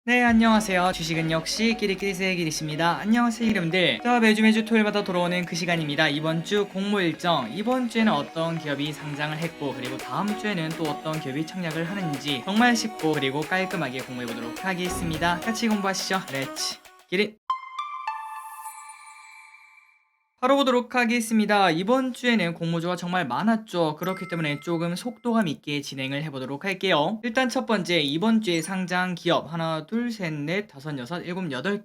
네, 안녕하세요. 주식은 역시 끼리끼리새의 길이십니다. 안녕하세요, 여러분들. 자, 매주 토요일마다 돌아오는 그 시간입니다. 이번 주 공모 일정, 이번 주에는 어떤 기업이 상장을 했고, 그리고 다음 주에는 또 어떤 기업이 청약을 하는지 정말 쉽고 그리고 깔끔하게 공부해보도록 하겠습니다. 같이 공부하시죠. 렛츠 기릿! 바로 보도록 하겠습니다. 이번 주에는 공모주가 정말 많았죠. 그렇기 때문에 조금 속도감 있게 진행을 해보도록 할게요. 일단 첫 번째, 이번 주에 상장 기업 하나, 둘, 셋, 넷, 다섯, 여섯, 일곱, 여덟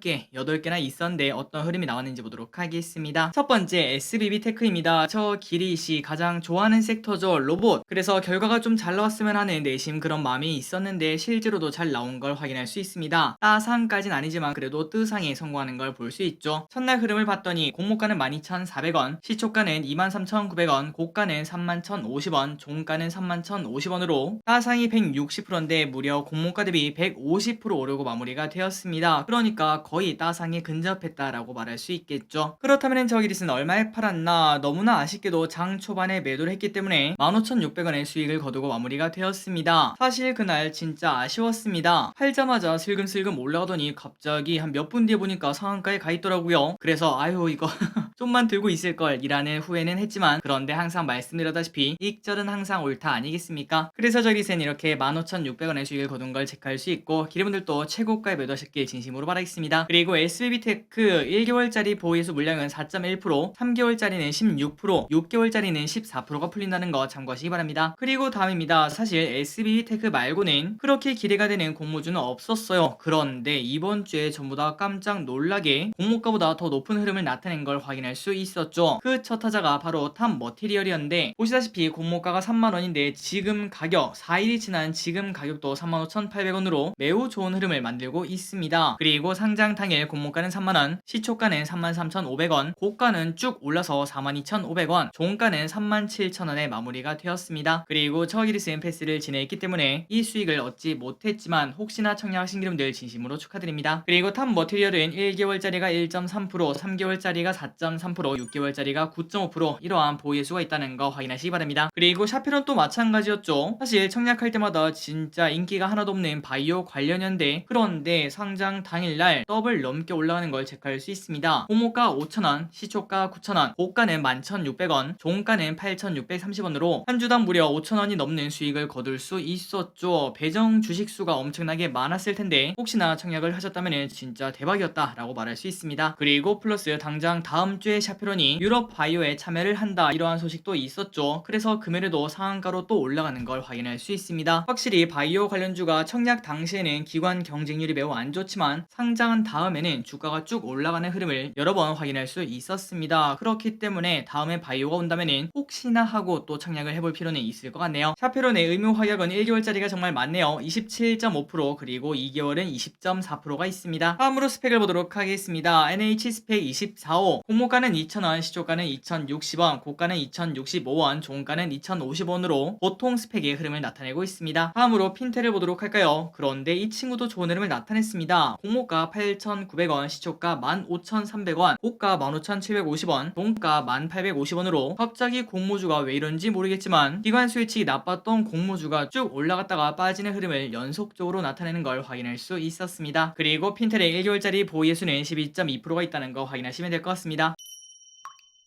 개나 있었는데 어떤 흐름이 나왔는지 보도록 하겠습니다. 첫 번째, SBB 테크입니다. 저 기리씨 가장 좋아하는 섹터죠. 로봇. 그래서 결과가 좀 잘 나왔으면 하는 내심 그런 마음이 있었는데 실제로도 잘 나온 걸 확인할 수 있습니다. 따상까진 아니지만 그래도 뜨상에 성공하는 걸 볼 수 있죠. 첫날 흐름을 봤더니 공모가는 12,400원, 시초가는 23,900원, 고가는 31,050원, 종가는 31,050원으로 따상이 160%인데 무려 공모가 대비 150% 오르고 마무리가 되었습니다. 그러니까 거의 따상에 근접했다라고 말할 수 있겠죠. 그렇다면 저 기릿은 얼마에 팔았나? 너무나 아쉽게도 장 초반에 매도를 했기 때문에 15,600원의 수익을 거두고 마무리가 되었습니다. 사실 그날 진짜 아쉬웠습니다. 팔자마자 슬금슬금 올라가더니 갑자기 한 몇 분 뒤에 보니까 상한가에 가 있더라고요. 그래서 아유 이거 좀만 들고 있을걸 이라는 후회는 했지만, 그런데 항상 말씀드렸다시피 익절은 항상 옳다 아니겠습니까? 그래서 저기센 이렇게 15,600원의 수익을 거둔 걸 체크할 수 있고, 기대분들도 최고가에 매도하셨길 진심으로 바라겠습니다. 그리고 SBB테크 1개월짜리 보유예수 물량은 4.1%, 3개월짜리는 16%, 6개월짜리는 14%가 풀린다는 거 참고하시기 바랍니다. 그리고 다음입니다. 사실 SBB테크 말고는 그렇게 기대가 되는 공모주는 없었어요. 그런데 이번 주에 전부 다 깜짝 놀라게 공모가보다 더 높은 흐름을 나타낸 걸 확인할 수 있었죠. 그 첫 타자가 바로 탑 머티리얼이었는데, 보시다시피 공모가가 3만원인데 지금 가격, 4일이 지난 지금 가격도 35,800원으로 매우 좋은 흐름을 만들고 있습니다. 그리고 상장 당일 공모가는 3만원, 시초가는 33,500원, 고가는 쭉 올라서 42,500원, 종가는 37,000원에 마무리가 되었습니다. 그리고 저기리스는 패스를 진행했기 때문에 이 수익을 얻지 못했지만 혹시나 청약하신 분들 진심으로 축하드립니다. 그리고 탑 머티리얼은 1개월짜리가 1.3%, 3개월짜리가 4.3%, 6개월짜리가 9.5% 이러한 보유수가 있다는 거 확인하시기 바랍니다. 그리고 샤페론 또 마찬가지였죠. 사실 청약할 때마다 진짜 인기가 하나도 없는 바이오 관련연대, 그런데 상장 당일날 더블 넘게 올라가는 걸 체크할 수 있습니다. 공모가 5,000원, 시초가 9,000원, 고가는 11,600원, 종가는 8,630원으로 한 주당 무려 5,000원이 넘는 수익을 거둘 수 있었죠. 배정 주식수가 엄청나게 많았을 텐데 혹시나 청약을 하셨다면 진짜 대박이었다라고 말할 수 있습니다. 그리고 플러스 당장 다음 주에 샤페론이 유럽 바이오에 참여를 한다 이러한 소식도 있었죠. 그래서 금요일에도 상한가로 또 올라가는 걸 확인할 수 있습니다. 확실히 바이오 관련주가 청약 당시에는 기관 경쟁률이 매우 안 좋지만 상장한 다음에는 주가가 쭉 올라가는 흐름을 여러 번 확인할 수 있었습니다. 그렇기 때문에 다음에 바이오가 온다면은 혹시나 하고 또 청약을 해볼 필요는 있을 것 같네요. 샤페론의 의무 확약은 1개월짜리가 정말 많네요. 27.5%, 그리고 2개월은 20.4%가 있습니다. 다음으로 스펙을 보도록 하겠습니다. NH 스펙 24호, 공모가는 2,000원, 시초가는 2,060원, 고가는 2,065원, 종가는 2,050원으로 보통 스펙의 흐름을 나타내고 있습니다. 다음으로 핀테를 보도록 할까요? 그런데 이 친구도 좋은 흐름을 나타냈습니다. 공모가 8,900원, 시초가 15,300원, 고가 15,750원, 종가 1,850원으로 갑자기 공모주가 왜 이런지 모르겠지만 기관 수익이 나빴던 공모주가 쭉 올라갔다가 빠지는 흐름을 연속적으로 나타내는 걸 확인할 수 있었습니다. 그리고 핀텔의 1개월짜리 보유예수는 12.2%가 있다는 거 확인하시면 될 것 같습니다.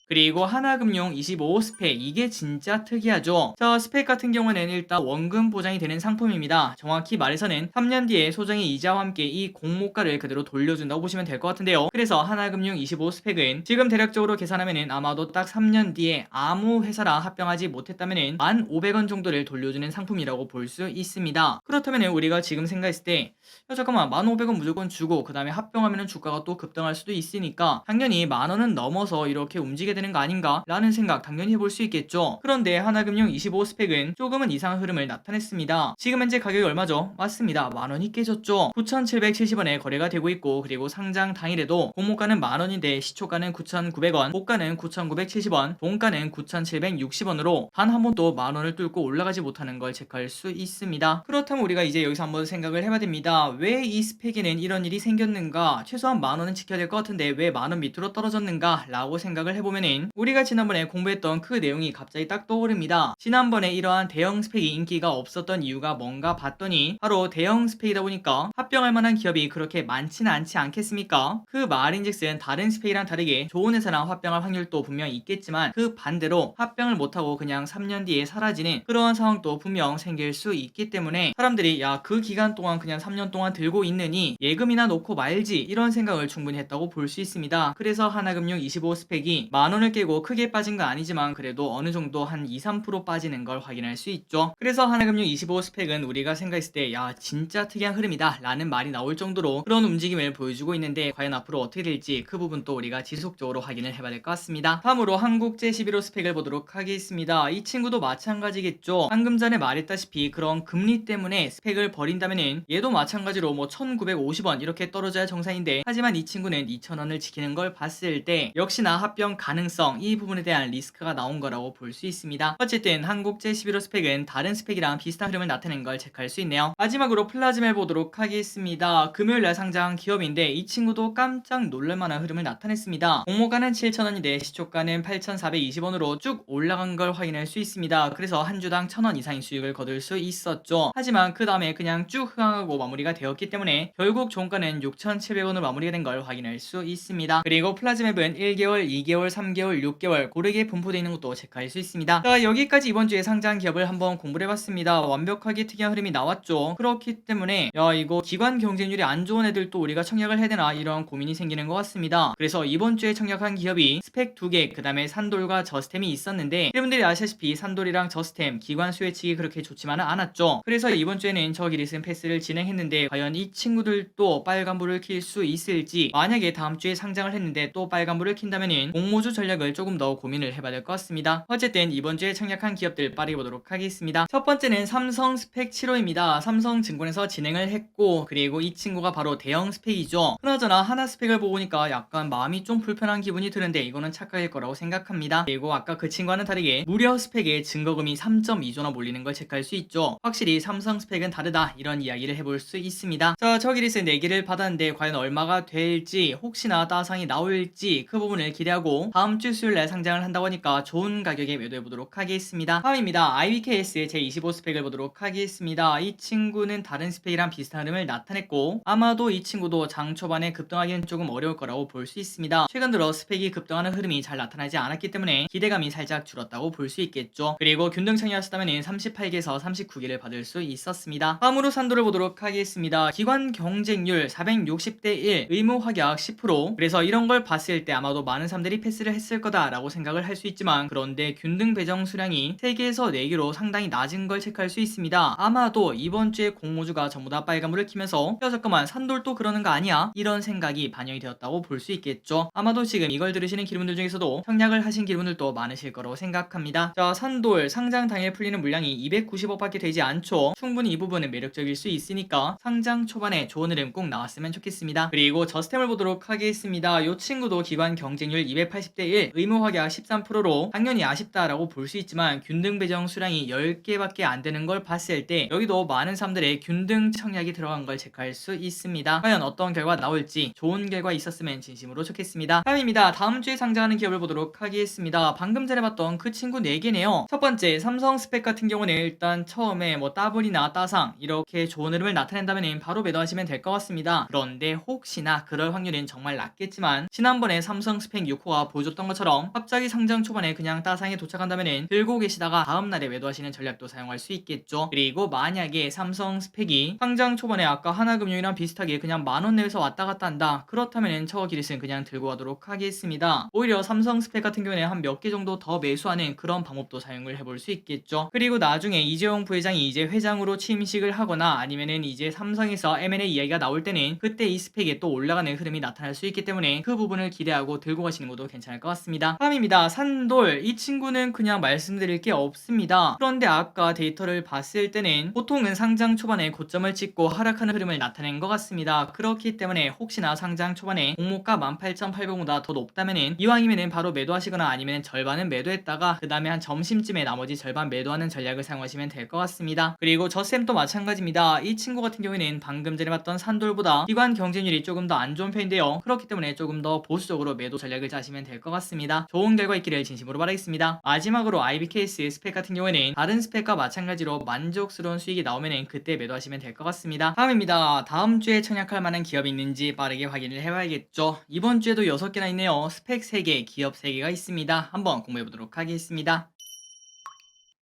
그리고 하나금융 25 스펙, 이게 진짜 특이하죠. 자, 스펙 같은 경우는 일단 원금 보장이 되는 상품입니다. 정확히 말해서는 3년 뒤에 소정의 이자와 함께 이 공모가를 그대로 돌려준다고 보시면 될 것 같은데요. 그래서 하나금융 25 스펙은 지금 대략적으로 계산하면은 아마도 딱 3년 뒤에 아무 회사랑 합병하지 못했다면은 1,500원 정도를 돌려주는 상품이라고 볼 수 있습니다. 그렇다면은 우리가 지금 생각했을 때 야, 잠깐만 1,500원 무조건 주고 그 다음에 합병하면은 주가가 또 급등할 수도 있으니까 당연히 10,000원은 넘어서 이렇게 움직이게 되는 거 아닌가 라는 생각 당연히 해볼 수 있겠죠. 그런데 하나금융 25 스펙은 조금은 이상한 흐름을 나타냈습니다. 지금 현재 가격이 얼마죠? 맞습니다. 10,000원이 깨졌죠. 9,770원에 거래가 되고 있고, 그리고 상장 당일에도 공모가는 10,000원인데 시초가는 9,900원, 고가는 9,970원, 종가는 9,760원으로 단 한 번도 10,000원을 뚫고 올라가지 못하는 걸 체크할 수 있습니다. 그렇다면 우리가 이제 여기서 한번 생각을 해봐야 됩니다. 왜 이 스펙에는 이런 일이 생겼는가? 최소한 10,000원은 지켜야 될 것 같은데 왜 10,000원 밑으로 떨어졌는가? 라고 생각을 해보면 때문에 우리가 지난번에 공부했던 그 내용이 갑자기 딱 떠오릅니다. 지난번에 이러한 대형 스펙이 인기가 없었던 이유가 뭔가 봤더니 바로 대형 스펙이다 보니까 합병할 만한 기업이 그렇게 많지는 않지 않겠습니까? 그 말인즉슨 다른 스펙이랑 다르게 좋은 회사랑 합병할 확률도 분명 있겠지만 그 반대로 합병을 못하고 그냥 3년 뒤에 사라지는 그러한 상황도 분명 생길 수 있기 때문에 사람들이 야, 그 기간 동안 그냥 3년 동안 들고 있느니 예금이나 놓고 말지 이런 생각을 충분히 했다고 볼 수 있습니다. 그래서 하나금융 25 스펙이 만원을 깨고 크게 빠진 건 아니지만 그래도 어느 정도 한 2, 3% 빠지는 걸 확인할 수 있죠. 그래서 하나금융 25 스펙은 우리가 생각했을 때 야, 진짜 특이한 흐름이다 라는 말이 나올 정도로 그런 움직임을 보여주고 있는데 과연 앞으로 어떻게 될지 그 부분도 우리가 지속적으로 확인을 해봐야 될 것 같습니다. 다음으로 한국제 11호 스펙을 보도록 하겠습니다. 이 친구도 마찬가지겠죠. 방금 전에 말했다시피 그런 금리 때문에 스펙을 버린다면은 얘도 마찬가지로 뭐 1950원 이렇게 떨어져야 정상인데 하지만 이 친구는 2000원을 지키는 걸 봤을 때 역시나 합병 가능성 이 부분에 대한 리스크가 나온 거라고 볼 수 있습니다. 어쨌든 한국제 11호 스펙은 다른 스펙이랑 비슷한 흐름을 나타낸 걸 체크할 수 있네요. 마지막으로 플라즈멜 보도록 하겠습니다. 금요일날 상장한 기업인데 이 친구도 깜짝 놀랄만한 흐름을 나타냈습니다. 공모가는 7,000원인데 시초가는 8,420원으로 쭉 올라간 걸 확인할 수 있습니다. 그래서 한 주당 1,000원 이상의 수익을 거둘 수 있었죠. 하지만 그 다음에 그냥 쭉 흥하고 마무리가 되었기 때문에 결국 종가는 6,700원으로 마무리가 된 걸 확인할 수 있습니다. 그리고 플라즈맵은 1개월, 2개월, 3개월, 6개월 고르게 분포되어 있는 것도 체크할 수 있습니다. 자, 여기까지 이번 주에 상장 기업을 한번 공부를 해봤습니다. 완벽하게 특이한 흐름이 나왔죠. 그렇기 때문에 야, 이거 기관 경쟁률이 안 좋은 애들도 우리가 청약을 해야 되나 이런 고민이 생기는 것 같습니다. 그래서 이번 주에 청약한 기업이 스펙 2개, 그 다음에 산돌과 저스템이 있었는데 여러분들이 아시다시피 산돌이랑 저스템 기관 수혜측이 그렇게 좋지만은 않았죠. 그래서 이번 주에는 저 기리슨 패스를 진행했는데 과연 이 친구들도 빨간불을 킬 수 있을지, 만약에 다음 주에 상장을 했는데 또 빨간불을 킨다면은 공모주 전략을 조금 더 고민을 해봐야 될 것 같습니다. 어쨌든 이번 주에 청약한 기업들 빠르게 보도록 하겠습니다. 첫 번째는 삼성 스펙 7호입니다. 삼성증권에서 진행을 했고 그리고 이 친구가 바로 대형 스펙이죠. 그나저나 하나 스펙을 보니까 약간 마음이 좀 불편한 기분이 드는데 이거는 착각일 거라고 생각합니다. 그리고 아까 그 친구와는 다르게 무려 스펙에 증거금이 3.2조나 몰리는 걸 체크할 수 있죠. 확실히 삼성 스펙은 다르다 이런 이야기를 해볼 수 있습니다. 자, 저 기리스 4개를 받았는데 과연 얼마가 될지, 혹시나 따상이 나올지 그 부분을 기대하고 다음 주 수요일날 상장을 한다고 하니까 좋은 가격에 매도해보도록 하겠습니다. 다음입니다. IBKS 제25 스펙을 보도록 하겠습니다. 이 친구는 다른 스펙이랑 비슷한 흐름을 나타냈고 아마도 이 친구도 장 초반에 급등하기는 조금 어려울 거라고 볼 수 있습니다. 최근 들어 스펙이 급등하는 흐름이 잘 나타나지 않았기 때문에 기대감이 살짝 줄었다고 볼 수 있겠죠. 그리고 균등청이었다면 38개에서 39개를 받을 수 있었습니다. 다음으로 산도를 보도록 하겠습니다. 기관 경쟁률 460대 1, 의무 확약 10%. 그래서 이런 걸 봤을 때 아마도 많은 사람들이 패스를 했을 거다라고 생각을 할 수 있지만 그런데 균등 배정 수량이 3개에서 4개로 상당히 낮은 걸 체크할 수 있습니다. 아마도 이번 주에 공모주가 전부 다 빨간불을 키면서 야, 잠깐만 산돌도 그러는 거 아니야? 이런 생각이 반영이 되었다고 볼 수 있겠죠. 아마도 지금 이걸 들으시는 기분들 중에서도 청약을 하신 기분들도 많으실 거라고 생각합니다. 자, 산돌 상장 당일 풀리는 물량이 290억밖에 되지 않죠. 충분히 이 부분은 매력적일 수 있으니까 상장 초반에 좋은 흐름 꼭 나왔으면 좋겠습니다. 그리고 저스템을 보도록 하겠습니다. 이 친구도 기관 경쟁률 280대 1, 의무 확약 13%로 당연히 아쉽다라고 볼 수 있지만 균등 배정 수량이 10개밖에 안 되는 걸 봤을 때 여기도 많은 사람들의 균등 청약이 들어간 걸 체크할 수 있습니다. 과연 어떤 결과 나올지 좋은 결과 있었으면 진심으로 좋겠습니다. 다음입니다. 다음 주에 상장하는 기업을 보도록 하겠습니다. 방금 전에 봤던 그 친구 4개네요. 첫 번째 삼성 스펙 같은 경우는 일단 처음에 뭐 따블이나 따상 이렇게 좋은 흐름을 나타낸다면 바로 매도하시면 될 것 같습니다. 그런데 혹시나 그럴 확률은 정말 낮겠지만 지난번에 삼성 스펙 6호가 보여줬던 것처럼 갑자기 상장 초반에 그냥 따상에 도착한다면 들고 계시다가 다음날에 매도하시는 전략도 사용할 수 있겠죠. 그리고 만약에 삼성 스펙이 상장 초반에 아까 하나금융이랑 비슷하게 그냥 만원 내에서 왔다 갔다 한다, 그렇다면 저 기릿은 그냥 들고 가도록 하겠습니다. 오히려 삼성 스펙 같은 경우에는 한 몇 개 정도 더 매수하는 그런 방법도 사용을 해볼 수 있겠죠. 그리고 나중에 이재용 부회장이 이제 회장으로 취임식을 하거나 아니면은 이제 삼성에서 M&A 이야기가 나올 때는 그때 이 스펙에 또 올라가는 흐름이 나타날 수 있기 때문에 그 부분을 기대하고 들고 가시는 것도 괜찮을 것 같습니다. 다음입니다. 산돌. 이 친구는 그냥 말씀드릴 게 없습니다. 그런데 아까 데이터를 봤을 때는 보통은 상장 초반에 고점을 찍고 하락하는 흐름을 나타낸 것 같습니다. 그렇기 때문에 혹시나 상장 초반에 공모가 18,800원보다 더 높다면은 이왕이면은 바로 매도하시거나 아니면 절반은 매도했다가 그 다음에 한 점심쯤에 나머지 절반 매도하는 전략을 사용하시면 될 것 같습니다. 그리고 저쌤도 마찬가지입니다. 이 친구 같은 경우에는 방금 전에 봤던 산돌보다 기관 경쟁률이 조금 더 안 좋은 편인데요. 그렇기 때문에 조금 더 보수적으로 매도 전략을 짜시면 될 것 같습니다. 같습니다. 좋은 결과 있기를 진심으로 바라겠습니다. 마지막으로 IBKS 스펙 같은 경우에는 다른 스펙과 마찬가지로 만족스러운 수익이 나오면 그때 매도하시면 될 것 같습니다. 다음입니다. 다음 주에 청약할 만한 기업이 있는지 빠르게 확인을 해봐야겠죠. 이번 주에도 6개나 있네요. 스펙 3개, 기업 3개가 있습니다. 한번 공부해보도록 하겠습니다.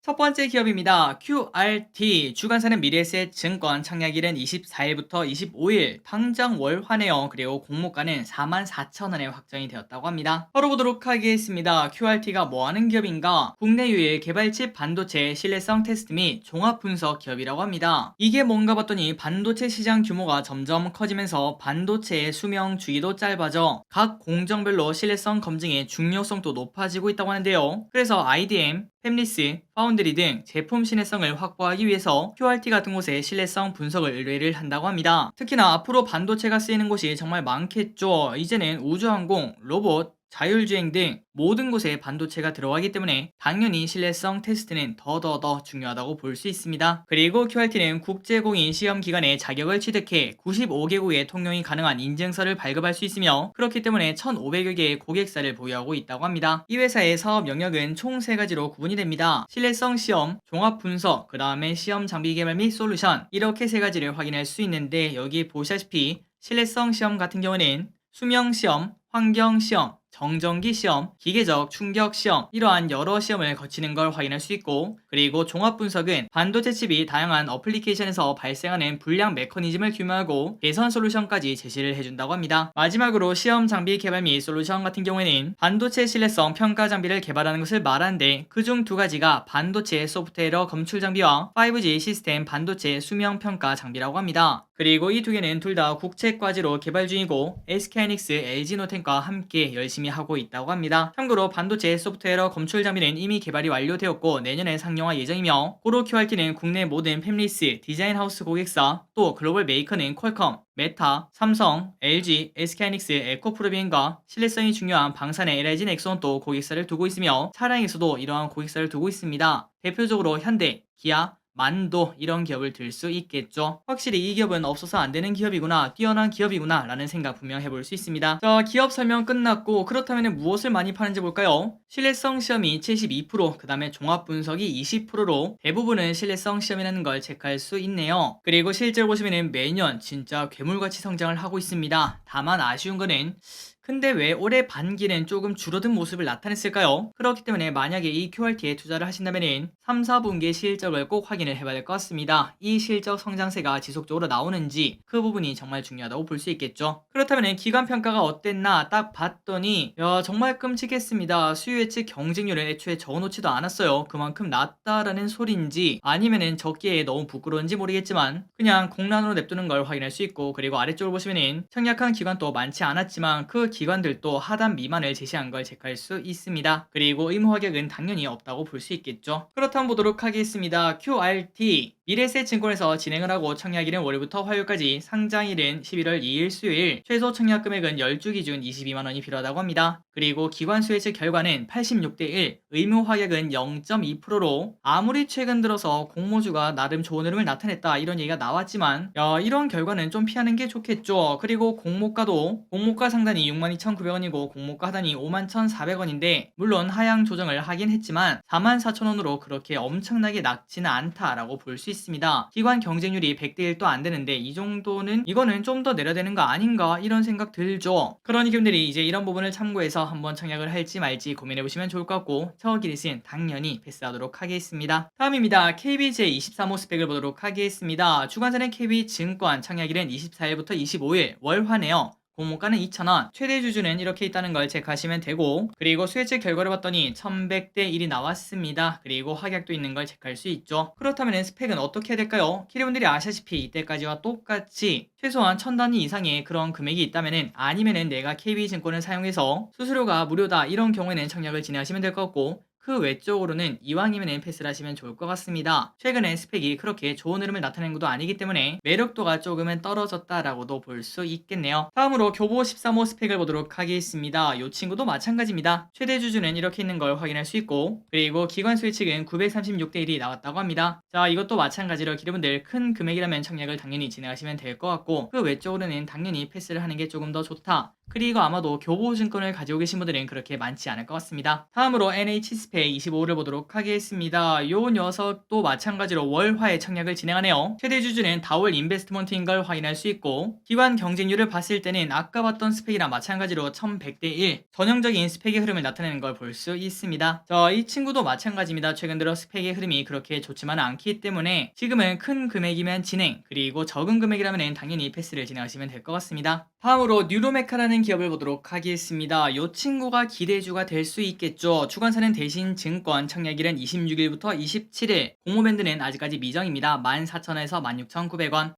첫 번째 기업입니다. QRT 주간사는 미래에셋 증권 청약일은 24일부터 25일 당장 월화네요. 그리고 공모가는 44,000원에 확정이 되었다고 합니다. 바로 보도록 하겠습니다. QRT가 뭐하는 기업인가? 국내 유일 개발칩 반도체 신뢰성 테스트 및 종합 분석 기업이라고 합니다. 이게 뭔가 봤더니 반도체 시장 규모가 점점 커지면서 반도체의 수명 주기도 짧아져 각 공정별로 신뢰성 검증의 중요성도 높아지고 있다고 하는데요. 그래서 IDM, 팹리스, 파운드리 등 제품 신뢰성을 확보하기 위해서 QRT 같은 곳에 신뢰성 분석을 의뢰를 한다고 합니다. 특히나 앞으로 반도체가 쓰이는 곳이 정말 많겠죠. 이제는 우주항공, 로봇, 자율주행 등 모든 곳에 반도체가 들어가기 때문에 당연히 신뢰성 테스트는 더더더 중요하다고 볼 수 있습니다. 그리고 QRT는 국제공인 시험기관의 자격을 취득해 95개국의 통용이 가능한 인증서를 발급할 수 있으며 그렇기 때문에 1,500여 개의 고객사를 보유하고 있다고 합니다. 이 회사의 사업 영역은 총 3가지로 구분이 됩니다. 신뢰성 시험, 종합 분석, 그 다음에 시험 장비 개발 및 솔루션 이렇게 3가지를 확인할 수 있는데 여기 보시다시피 신뢰성 시험 같은 경우는 수명 시험, 환경 시험, 정전기 시험, 기계적 충격 시험 이러한 여러 시험을 거치는 걸 확인할 수 있고 그리고 종합 분석은 반도체 칩이 다양한 어플리케이션에서 발생하는 불량 메커니즘을 규명하고 개선 솔루션까지 제시를 해준다고 합니다. 마지막으로 시험 장비 개발 및 솔루션 같은 경우에는 반도체 신뢰성 평가 장비를 개발하는 것을 말하는데 그중 2가지가 반도체 소프트웨어 검출 장비와 5G 시스템 반도체 수명 평가 장비라고 합니다. 그리고 이 2개는 둘 다 국책과제로 개발 중이고 SK하이닉스, LG노텍과 함께 열심히 하고 있다고 합니다. 참고로 반도체 소프트웨어 검출 장비는 이미 개발이 완료되었고 내년에 상용화 예정이며 고로 QRT는 국내 모든 팹리스, 디자인 하우스 고객사 또 글로벌 메이커는 퀄컴, 메타, 삼성, LG, SK하이닉스, 에코프로비엔과 신뢰성이 중요한 방산의 LG 넥슨 또 고객사를 두고 있으며 차량에서도 이러한 고객사를 두고 있습니다. 대표적으로 현대, 기아, 만도 이런 기업을 들 수 있겠죠. 확실히 이 기업은 없어서 안 되는 기업이구나, 뛰어난 기업이구나 라는 생각 분명 해볼 수 있습니다. 자, 기업 설명 끝났고 그렇다면 무엇을 많이 파는지 볼까요? 신뢰성 시험이 72%, 그 다음에 종합 분석이 20%로 대부분은 신뢰성 시험이라는 걸 체크할 수 있네요. 그리고 실제로 보시면 매년 진짜 괴물같이 성장을 하고 있습니다. 다만 아쉬운 거는 근데 왜 올해 반기는 조금 줄어든 모습을 나타냈을까요? 그렇기 때문에 만약에 이 QRT에 투자를 하신다면 3, 4분기 실적을 꼭 확인을 해봐야 될 것 같습니다. 이 실적 성장세가 지속적으로 나오는지 그 부분이 정말 중요하다고 볼 수 있겠죠. 그렇다면 기관평가가 어땠나 딱 봤더니 야 정말 끔찍했습니다. 수요 예측 경쟁률을 애초에 적어놓지도 않았어요. 그만큼 낮다라는 소리인지 아니면은 적기에 너무 부끄러운지 모르겠지만 그냥 공란으로 냅두는 걸 확인할 수 있고 그리고 아래쪽을 보시면은 청약한 기관도 많지 않았지만 그 기관들도 하단 미만을 제시한 걸 체크할 수 있습니다. 그리고 의무 합격은 당연히 없다고 볼 수 있겠죠. 그렇다면 보도록 하겠습니다. QRT 미래에셋 증권에서 진행을 하고 청약일은 월요일부터 화요일까지, 상장일은 11월 2일 수요일, 최소 청약 금액은 10주 기준 22만원이 필요하다고 합니다. 그리고 기관 수혜 측 결과는 86대 1, 의무 합격은 0.2%로 아무리 최근 들어서 공모주가 나름 좋은 흐름을 나타냈다 이런 얘기가 나왔지만 이런 결과는 좀 피하는 게 좋겠죠. 그리고 공모가 상단이 62,900원이고 공모가 하단이 51,400원인데 물론 하향 조정을 하긴 했지만 44,000원으로 그렇게 엄청나게 낮지는 않다라고 볼 수 있습니다. 기관 경쟁률이 100대 1도 안 되는데 이 정도는 이거는 좀 더 내려야 되는 거 아닌가 이런 생각 들죠. 그러니 분들이 이제 이런 부분을 참고해서 한번 청약을 할지 말지 고민해보시면 좋을 것 같고 저기릿은 당연히 패스하도록 하겠습니다. 다음입니다. KBJ23호 스펙을 보도록 하겠습니다. 주관사는 KB증권 청약일은 24일부터 25일 월화네요. 공모가는 2,000원, 최대 주주는 이렇게 있다는 걸 체크하시면 되고 그리고 수혜측 결과를 봤더니 1100대 1이 나왔습니다. 그리고 합격도 있는 걸 체크할 수 있죠. 그렇다면 스펙은 어떻게 해야 될까요? 키리분들이 아시다시피 이때까지와 똑같이 최소한 1000단위 이상의 그런 금액이 있다면은 아니면은 내가 KB증권을 사용해서 수수료가 무료다 이런 경우에는 청약을 진행하시면 될 것 같고 그 외적으로는 이왕이면 패스를 하시면 좋을 것 같습니다. 최근에 스펙이 그렇게 좋은 흐름을 나타낸 것도 아니기 때문에 매력도가 조금은 떨어졌다라고도 볼 수 있겠네요. 다음으로 교보 13호 스펙을 보도록 하겠습니다. 이 친구도 마찬가지입니다. 최대 주주는 이렇게 있는 걸 확인할 수 있고 그리고 기관 수혜 측은 936대 1이 나왔다고 합니다. 자, 이것도 마찬가지로 기르분들 큰 금액이라면 청약을 당연히 진행하시면 될 것 같고 그 외적으로는 당연히 패스를 하는 게 조금 더 좋다. 그리고 아마도 교보증권을 가지고 계신 분들은 그렇게 많지 않을 것 같습니다. 다음으로 NH스페이 25를 보도록 하겠습니다. 요 녀석도 마찬가지로 월화의 청약을 진행하네요. 최대 주주는 다월 인베스트먼트인 걸 확인할 수 있고, 기관 경쟁률을 봤을 때는 아까 봤던 스펙이랑 마찬가지로 1100대 1, 전형적인 스펙의 흐름을 나타내는 걸 볼 수 있습니다. 이 친구도 마찬가지입니다. 최근 들어 스펙의 흐름이 그렇게 좋지만은 않기 때문에 지금은 큰 금액이면 진행, 그리고 적은 금액이라면 당연히 패스를 진행하시면 될 것 같습니다. 다음으로 뉴로메카라는 기업을 보도록 하겠습니다. 이 친구가 기대주가 될 수 있겠죠. 주관사는 대신증권, 청약일은 26일부터 27일, 공모밴드는 아직까지 미정입니다. 14,000원에서 16,900원.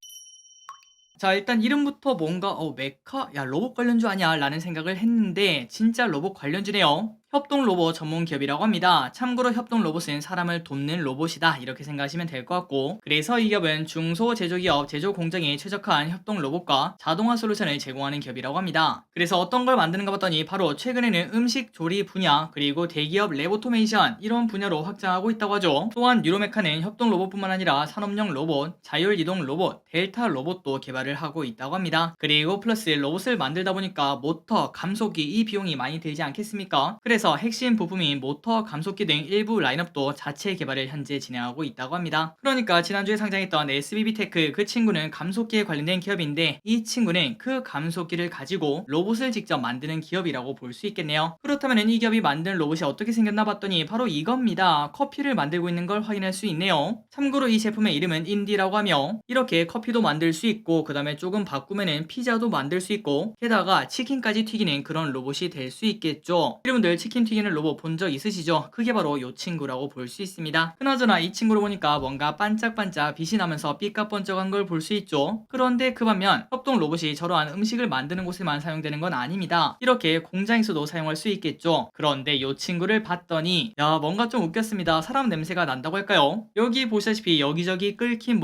자, 일단 이름부터 뭔가 메카? 야, 로봇 관련주 아니야? 라는 생각을 했는데 진짜 로봇 관련주네요. 협동 로봇 전문 기업이라고 합니다. 참고로 협동 로봇은 사람을 돕는 로봇이다, 이렇게 생각하시면 될 것 같고, 그래서 이 기업은 중소 제조기업 제조 공정에 최적화한 협동 로봇과 자동화 솔루션을 제공하는 기업이라고 합니다. 그래서 어떤 걸 만드는가 봤더니 바로 최근에는 음식 조리 분야, 그리고 대기업 랩 오토메이션, 이런 분야로 확장하고 있다고 하죠. 또한 뉴로메카는 협동 로봇뿐만 아니라 산업용 로봇, 자율 이동 로봇, 델타 로봇도 개발을 하고 있다고 합니다. 그리고 플러스 로봇을 만들다 보니까 모터, 감속기, 이 비용이 많이 들지 않겠습니까? 그래서 핵심 부품인 모터, 감속기 등 일부 라인업도 자체 개발을 현재 진행하고 있다고 합니다. 그러니까 지난주에 상장했던 SBB테크, 그 친구는 감속기에 관련된 기업인데 이 친구는 그 감속기를 가지고 로봇을 직접 만드는 기업이라고 볼 수 있겠네요. 그렇다면 이 기업이 만든 로봇이 어떻게 생겼나 봤더니 바로 이겁니다. 커피를 만들고 있는 걸 확인할 수 있네요. 참고로 이 제품의 이름은 인디라고 하며, 이렇게 커피도 만들 수 있고 그 다음에 조금 바꾸면은 피자도 만들 수 있고, 게다가 치킨까지 튀기는 그런 로봇이 될 수 있겠죠. 여러분들 치킨 튀기는 로봇 본 적 있으시죠? 그게 바로 이 친구라고 볼 수 있습니다. 그나저나 이 친구를 보니까 뭔가 반짝반짝 빛이 나면서 삐까번쩍한 걸 볼 수 있죠. 그런데 그 반면 협동 로봇이 저러한 음식을 만드는 곳에만 사용되는 건 아닙니다. 이렇게 공장에서도 사용할 수 있겠죠. 그런데 이 친구를 봤더니 뭔가 좀 웃겼습니다. 사람 냄새가 난다고 할까요? 여기 보시다시피 여기저기 끓긴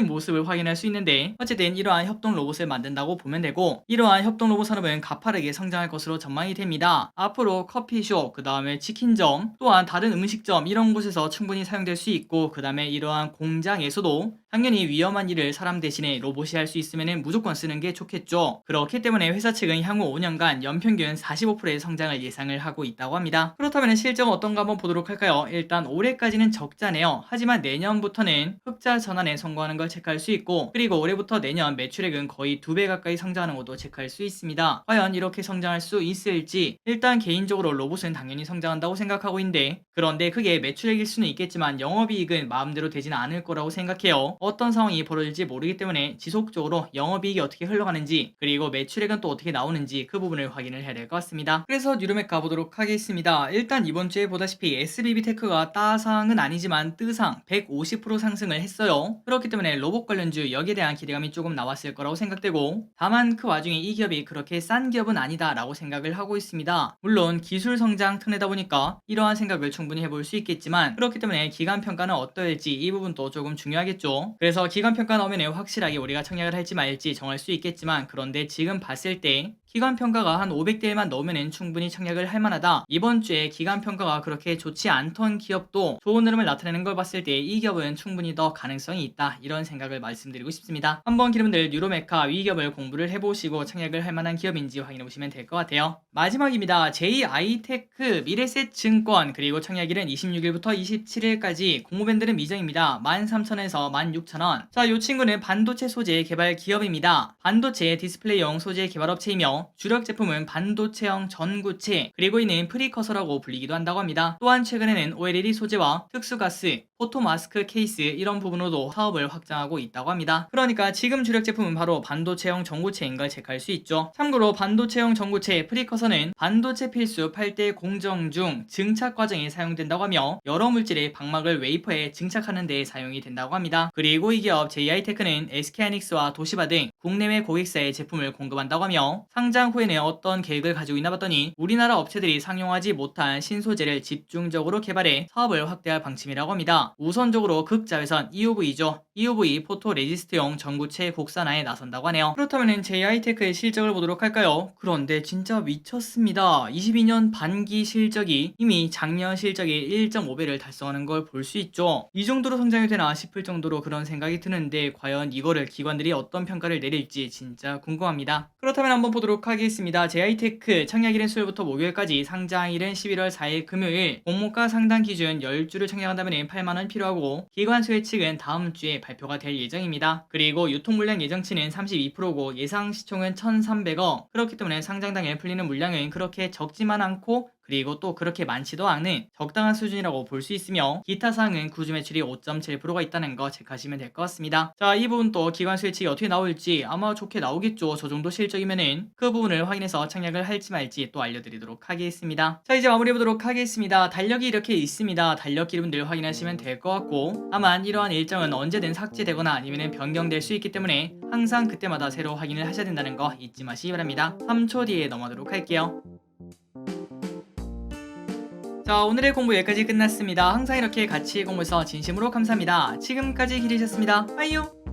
모습을 확인할 수 있는데, 어쨌든 이러한 협동 로봇을 만든다고 보면 되고, 이러한 협동 로봇 산업은 가파르게 성장할 것으로 전망이 됩니다. 앞으로 커피숍, 그 다음에 치킨점, 또한 다른 음식점, 이런 곳에서 충분히 사용될 수 있고, 그 다음에 이러한 공장에서도 당연히 위험한 일을 사람 대신에 로봇이 할 수 있으면 무조건 쓰는 게 좋겠죠. 그렇기 때문에 회사 측은 향후 5년간 연평균 45%의 성장을 예상을 하고 있다고 합니다. 그렇다면 실적은 어떤가 한번 보도록 할까요? 일단 올해까지는 적자네요. 하지만 내년부터는 흑자 전환에 성공하는 걸 체크할 수 있고, 그리고 올해부터 내년 매출액은 거의 2배 가까이 성장하는 것도 체크할 수 있습니다. 과연 이렇게 성장할 수 있을지, 일단 개인적으로 로봇은 당연히 성장한다고 생각하고 있는데, 그런데 그게 매출액일 수는 있겠지만 영업이익은 마음대로 되지는 않을 거라고 생각해요. 어떤 상황이 벌어질지 모르기 때문에 지속적으로 영업이익이 어떻게 흘러가는지, 그리고 매출액은 또 어떻게 나오는지 그 부분을 확인을 해야 될 것 같습니다. 그래서 뉴로맥 가보도록 하겠습니다. 일단 이번 주에 보다시피 SBB테크가 따상은 아니지만 뜨상 150% 상승을 했어요. 그렇기 때문에 로봇 관련주 여기에 대한 기대감이 조금 나왔을 거라고 생각되고, 다만 그 와중에 이 기업이 그렇게 싼 기업은 아니다 라고 생각을 하고 있습니다. 물론 기술 성장 특례다 보니까 이러한 생각을 충분히 해볼 수 있겠지만, 그렇기 때문에 기간 평가는 어떠할지 이 부분도 조금 중요하겠죠. 그래서 기간 평가 나오면 확실하게 우리가 청약을 할지 말지 정할 수 있겠지만, 그런데 지금 봤을 때 기간평가가 한 500대 1만 넣으면 충분히 청약을 할 만하다. 이번 주에 기간평가가 그렇게 좋지 않던 기업도 좋은 흐름을 나타내는 걸 봤을 때 이 기업은 충분히 더 가능성이 있다, 이런 생각을 말씀드리고 싶습니다. 한번 기름들 뉴로메카 위 기업을 공부를 해보시고 청약을 할 만한 기업인지 확인해보시면 될 것 같아요. 마지막입니다. JI테크, 미래셋증권, 그리고 청약일은 26일부터 27일까지, 공모밴드는 미정입니다. 13,000원에서 16,000원. 자, 이 친구는 반도체 소재 개발 기업입니다. 반도체 디스플레이용 소재 개발업체이며 주력 제품은 반도체형 전구체, 그리고 이는 프리커서라고 불리기도 한다고 합니다. 또한 최근에는 OLED 소재와 특수가스, 포토마스크 케이스, 이런 부분으로도 사업을 확장하고 있다고 합니다. 그러니까 지금 주력 제품은 바로 반도체형 전구체인 걸 체크할 수 있죠. 참고로 반도체형 전구체 프리커서는 반도체 필수 8대 공정 중 증착 과정에 사용된다고 하며, 여러 물질의 방막을 웨이퍼에 증착하는 데 사용이 된다고 합니다. 그리고 이 기업 JI테크는 SK하이닉스와 도시바 등 국내외 고객사의 제품을 공급한다고 하며, 상장 후에는 어떤 계획을 가지고 있나 봤더니 우리나라 업체들이 상용하지 못한 신소재를 집중적으로 개발해 사업을 확대할 방침이라고 합니다. 우선적으로 극자외선 EUV죠. EUV 포토 레지스트용 전구체 국산화에 나선다고 하네요. 그렇다면 JI테크의 실적을 보도록 할까요? 그런데 진짜 미쳤습니다. 22년 반기 실적이 이미 작년 실적의 1.5배를 달성하는 걸 볼 수 있죠. 이 정도로 성장이 되나 싶을 정도로 그런 생각이 드는데, 과연 이거를 기관들이 어떤 평가를 내릴지 진짜 궁금합니다. 그렇다면 한번 보도록 살펴보도록 하겠습니다. JI테크 청약일은 수요일부터 목요일까지, 상장일은 11월 4일 금요일, 공모가 상당 기준 10주를 청약한다면 8만원 필요하고, 기관 수혜 측은 다음 주에 발표가 될 예정입니다. 그리고 유통 물량 예정치는 32%고 예상 시총은 1,300억. 그렇기 때문에 상장당일 풀리는 물량은 그렇게 적지만 않고, 그리고 또 그렇게 많지도 않은 적당한 수준이라고 볼 수 있으며, 기타 사항은 구주 매출이 5.7%가 있다는 거 체크하시면 될 것 같습니다. 자, 이 부분 또 기관 수혜측이 어떻게 나올지 아마 좋게 나오겠죠. 저 정도 실적이면은 그 부분을 확인해서 청약을 할지 말지 또 알려드리도록 하겠습니다. 자, 이제 마무리해보도록 하겠습니다. 달력이 이렇게 있습니다. 달력 기름들 확인하시면 될 것 같고, 다만 이러한 일정은 언제든 삭제되거나 아니면 변경될 수 있기 때문에 항상 그때마다 새로 확인을 하셔야 된다는 거 잊지 마시기 바랍니다. 3초 뒤에 넘어가도록 할게요. 자, 오늘의 공부 여기까지 끝났습니다. 항상 이렇게 같이 공부해서 진심으로 감사합니다. 지금까지 기리셨습니다. 빠이요.